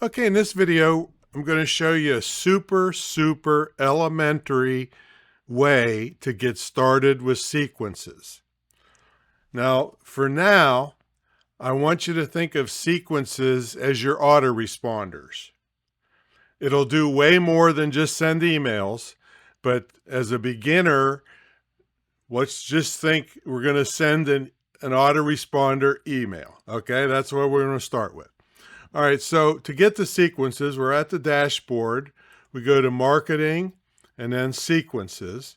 Okay, in this video, I'm going to show you a super elementary way to get started with sequences. Now, for now, I want you to think of sequences as your autoresponders. It'll do way more than just send emails, but as a beginner, let's just think we're going to send an autoresponder email. Okay, that's what we're going to start with. All right, so to get the sequences, we're at the dashboard. We go to Marketing and then Sequences.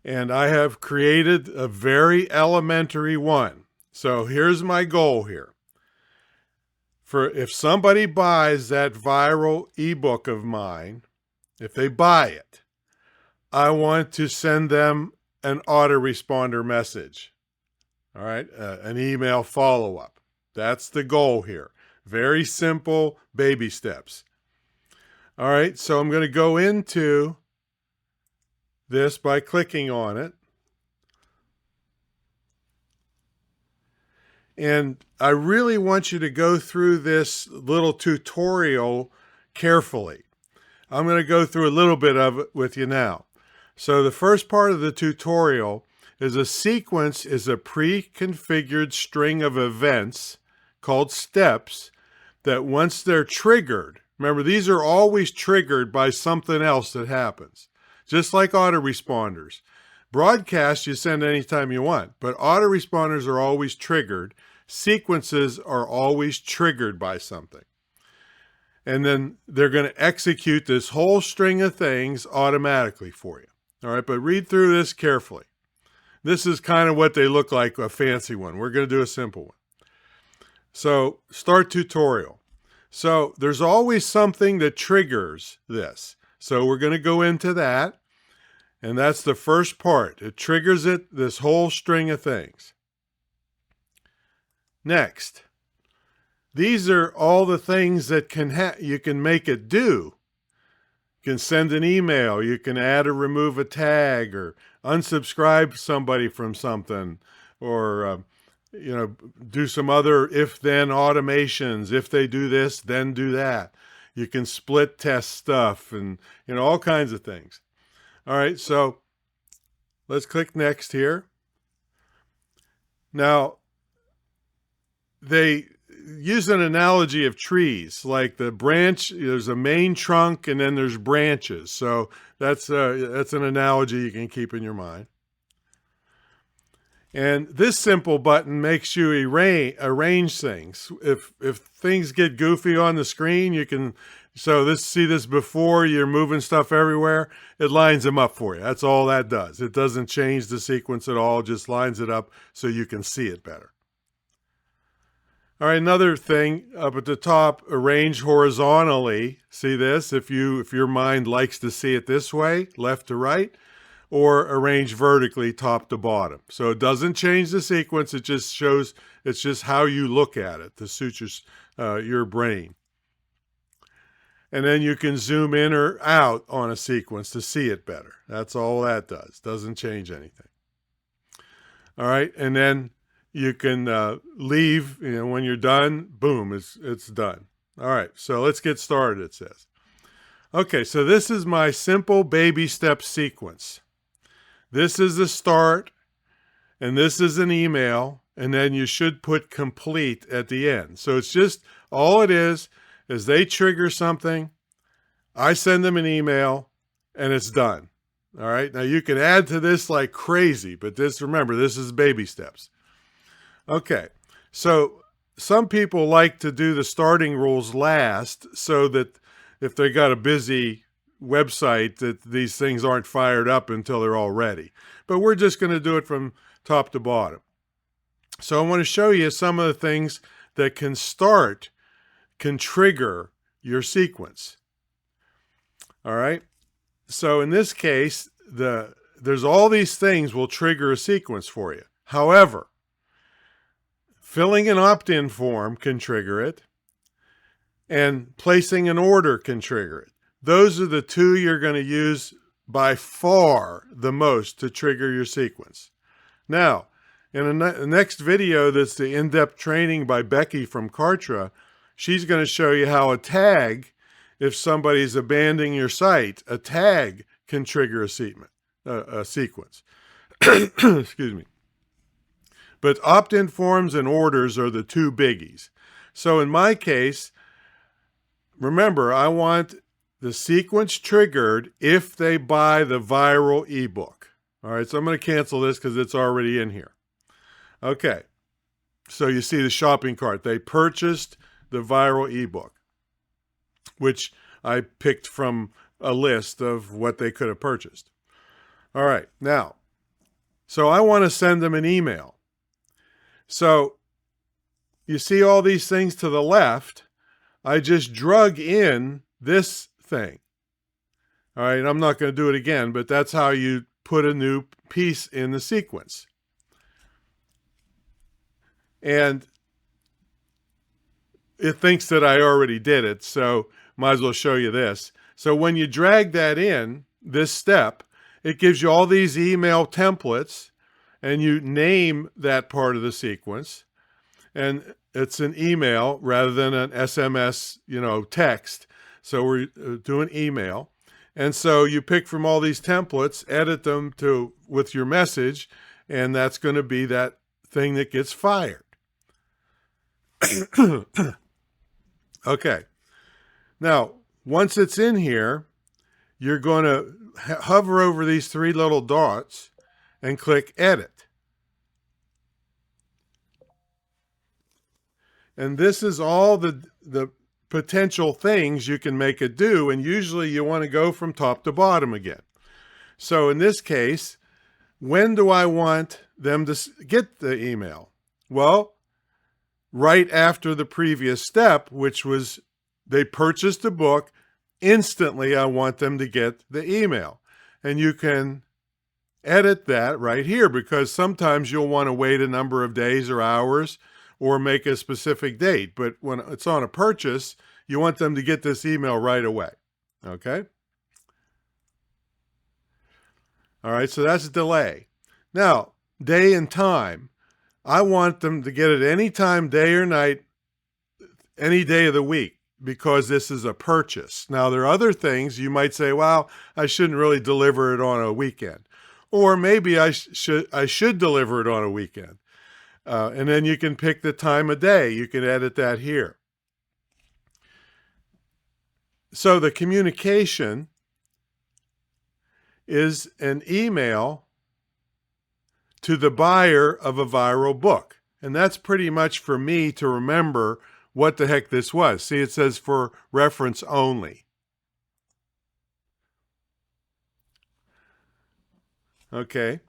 And I have created a very elementary one. So here's my goal here. For if somebody buys that viral ebook of mine, if they buy it, I want to send them an autoresponder message. All right, an email follow-up. That's the goal here. Very simple baby steps. All right, so I'm going to go into this by clicking on it. And I really want you to go through this little tutorial carefully. I'm going to go through a little bit of it with you now. So the first part of the tutorial is a sequence is a pre-configured string of events called steps that once they're triggered, remember these are always triggered by something else that happens, just like autoresponders. Broadcast you send anytime you want, but autoresponders are always triggered. Sequences are always triggered by something. And then they're going to execute this whole string of things automatically for you. All right, but read through this carefully. This is kind of what they look like, a fancy one. We're going to do a simple one. So start tutorial. So there's always something that triggers this. So we're going to go into that. And that's the first part. It triggers it, this whole string of things. Next, these are all the things that you can make it do. You can send an email, you can add or remove a tag, or unsubscribe somebody from something, or do some other if-then automations. If they do this, then do that. You can split test stuff and all kinds of things. All right, so let's click next here. Now, they use an analogy of trees, like the branch, there's a main trunk and then there's branches. So that's an analogy you can keep in your mind. And this simple button makes you arrange things. If things get goofy on the screen, you can, see this before, you're moving stuff everywhere, it lines them up for you. That's all that does. It doesn't change the sequence at all, just lines it up so you can see it better. All right, another thing up at the top, arrange horizontally. See this? If your mind likes to see it this way, left to right, or arrange vertically, top to bottom. So it doesn't change the sequence. It just shows, it's just how you look at it to suit your brain. And then you can zoom in or out on a sequence to see it better. That's all that does. Doesn't change anything. All right, and then you can leave, when you're done, boom, it's done. All right, so let's get started, it says. Okay, so this is my simple baby step sequence. This is the start, and this is an email, and then you should put complete at the end. So it's just, all it is they trigger something, I send them an email, and it's done. All right, now you can add to this like crazy, but remember, this is baby steps. Okay, so some people like to do the starting rules last so that if they got a busy website that these things aren't fired up until they're all ready. But we're just going to do it from top to bottom. So I want to show you some of the things that can trigger your sequence. All right, so in this case, there's all these things will trigger a sequence for you. However, filling an opt-in form can trigger it, and placing an order can trigger it. Those are the two you're going to use by far the most to trigger your sequence. Now, in the next video, that's the in-depth training by Becky from Kartra, she's going to show you how a tag, if somebody's abandoning your site, a tag can trigger a sequence. Excuse me. But opt-in forms and orders are the two biggies. So in my case, remember, I want the sequence triggered if they buy the viral ebook. All right, so I'm going to cancel this because it's already in here. Okay, so you see the shopping cart. They purchased the viral ebook, which I picked from a list of what they could have purchased. All right, now, so I want to send them an email. So you see all these things to the left. I just drug in this thing. All right, I'm not going to do it again, but that's how you put a new piece in the sequence. And it thinks that I already did it, so might as well show you this. So when you drag that in, this step, it gives you all these email templates, and you name that part of the sequence. And it's an email rather than an SMS, text. So we're doing email. And so you pick from all these templates, edit them with your message, and that's going to be that thing that gets fired. Okay. Now, once it's in here, you're going to hover over these three little dots and click Edit. And this is all the potential things you can make it do, and usually you want to go from top to bottom again. So in this case, when do I want them to get the email? Well, right after the previous step, which was they purchased a book, instantly I want them to get the email. And you can edit that right here, because sometimes you'll want to wait a number of days or hours or make a specific date. But when it's on a purchase, you want them to get this email right away. Okay? All right, so that's delay. Now, day and time. I want them to get it any time, day or night, any day of the week, because this is a purchase. Now, there are other things you might say, well, I shouldn't really deliver it on a weekend. Or maybe I should deliver it on a weekend. And then you can pick the time of day. You can edit that here. So the communication is an email to the buyer of a viral book. And that's pretty much for me to remember what the heck this was. See, it says for reference only. Okay.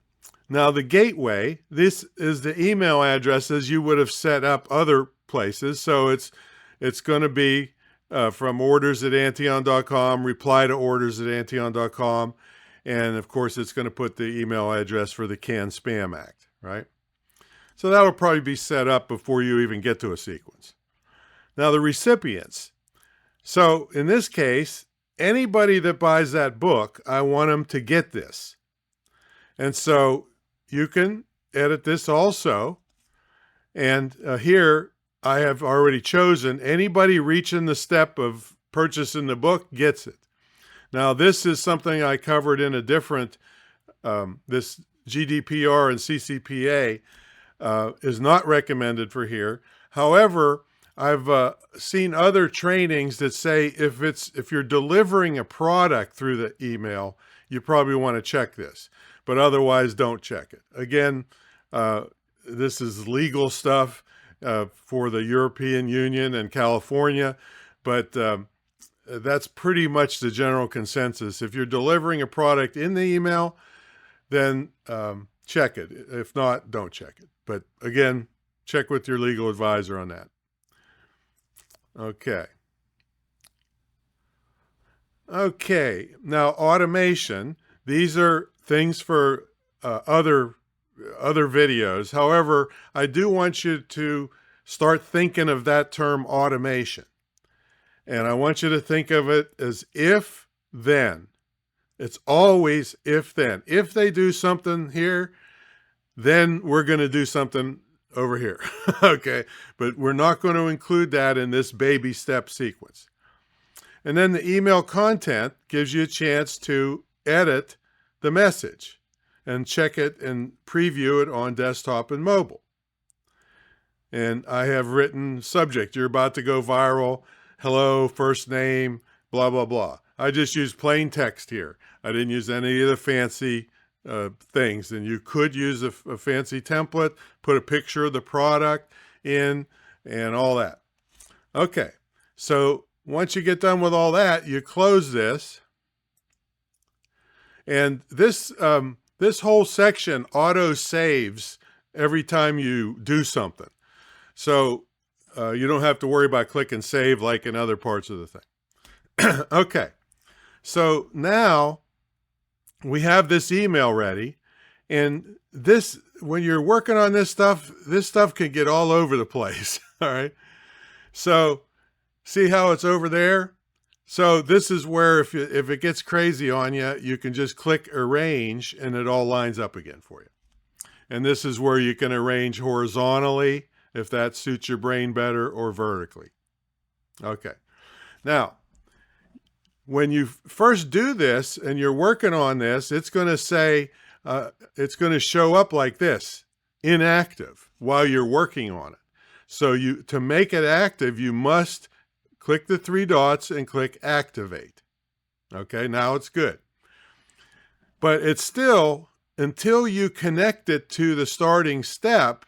Now the gateway, this is the email addresses you would have set up other places. So it's going to be from orders@antion.com, reply to orders@antion.com. And of course, it's going to put the email address for the Can Spam Act, right? So that'll probably be set up before you even get to a sequence. Now the recipients. So in this case, anybody that buys that book, I want them to get this. And so you can edit this also. And here I have already chosen anybody reaching the step of purchasing the book gets it. Now this is something I covered in a different, this GDPR and CCPA is not recommended for here. However, I've seen other trainings that say if you're delivering a product through the email, you probably want to check this, but otherwise don't check it. Again, this is legal stuff for the European Union and California, but that's pretty much the general consensus. If you're delivering a product in the email, then check it. If not, don't check it. But again, check with your legal advisor on that. Okay. Okay, now automation. These are things for other videos. However, I do want you to start thinking of that term automation. And I want you to think of it as if, then. It's always if, then. If they do something here, then we're going to do something over here. Okay, but we're not going to include that in this baby step sequence. And then the email content gives you a chance to edit the message and check it and preview it on desktop and mobile. And I have written subject, you're about to go viral, hello, first name, blah, blah, blah. I just used plain text here. I didn't use any of the fancy things. And you could use a fancy template, put a picture of the product in and all that. Okay, so once you get done with all that, you close this. And this, this whole section auto saves every time you do something. So you don't have to worry about click and save like in other parts of the thing. Okay, so now we have this email ready. And this, when you're working on this stuff can get all over the place. All right. So see how it's over there? So this is where if it gets crazy on you, you can just click arrange and it all lines up again for you. And this is where you can arrange horizontally if that suits your brain better, or vertically. Okay. Now, when you first do this and you're working on this, it's going to say, it's going to show up like this, inactive, while you're working on it. So to make it active, you must click the 3 dots and click activate. Okay, now it's good. But it's still, until you connect it to the starting step,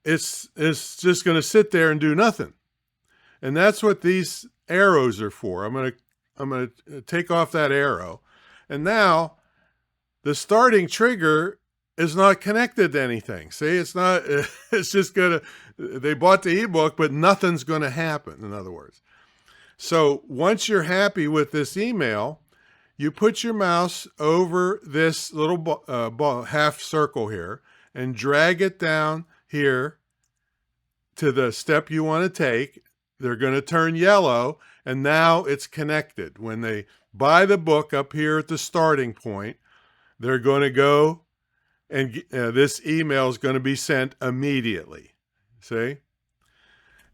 it's just going to sit there and do nothing. And that's what these arrows are for. I'm going to take off that arrow. And now the starting trigger is not connected to anything. See, it's not, it's just going to, they bought the ebook, but nothing's going to happen, in other words. So once you're happy with this email, you put your mouse over this little half circle here and drag it down here to the step you want to take. They're going to turn yellow, and now it's connected. When they buy the book up here at the starting point, they're going to go and this email is going to be sent immediately. See?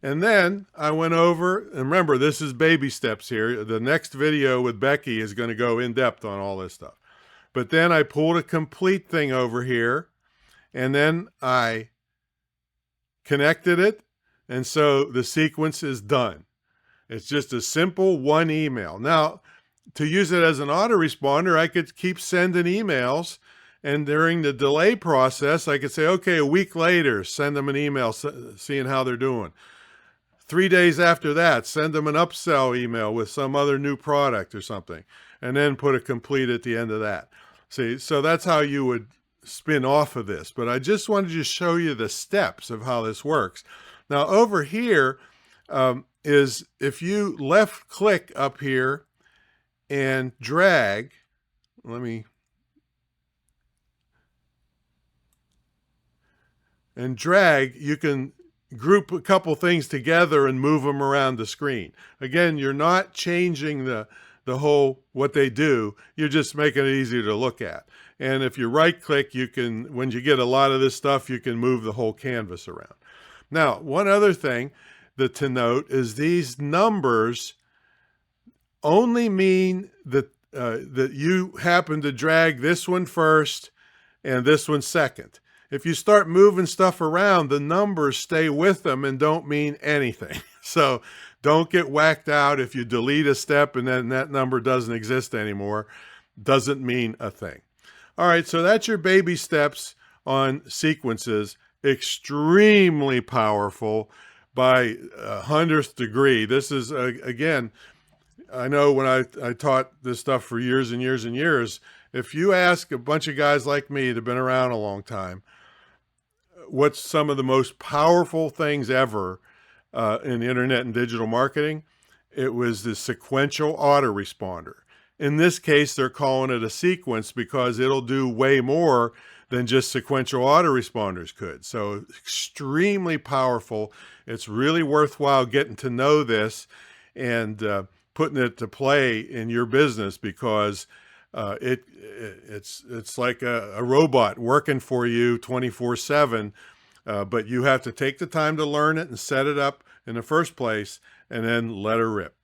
And then I went over, and remember, this is baby steps here. The next video with Becky is going to go in depth on all this stuff. But then I pulled a complete thing over here, and then I connected it, and so the sequence is done. It's just a simple one email. Now, to use it as an autoresponder, I could keep sending emails, and during the delay process, I could say, okay, a week later, send them an email seeing how they're doing. 3 days after that, send them an upsell email with some other new product or something, and then put a complete at the end of that. See, so that's how you would spin off of this. But I just wanted to show you the steps of how this works. Now, over here is if you left click up here and drag, you can group a couple things together and move them around the screen. Again, you're not changing the whole what they do, you're just making it easier to look at. And if you right click, you can, when you get a lot of this stuff, you can move the whole canvas around. Now, one other thing to note is these numbers only mean that that you happen to drag this one first and this one second. If you start moving stuff around, the numbers stay with them and don't mean anything. So don't get whacked out if you delete a step and then that number doesn't exist anymore. Doesn't mean a thing. All right, so that's your baby steps on sequences. Extremely powerful by 100th degree. This is, again, I know when I taught this stuff for years and years and years, if you ask a bunch of guys like me that have been around a long time, what's some of the most powerful things ever in internet and digital marketing, it was the sequential autoresponder. In this case, they're calling it a sequence because it'll do way more than just sequential autoresponders could. So extremely powerful. It's really worthwhile getting to know this and putting it to play in your business because it's like a robot working for you 24/7 But you have to take the time to learn it and set it up in the first place, and then let her rip.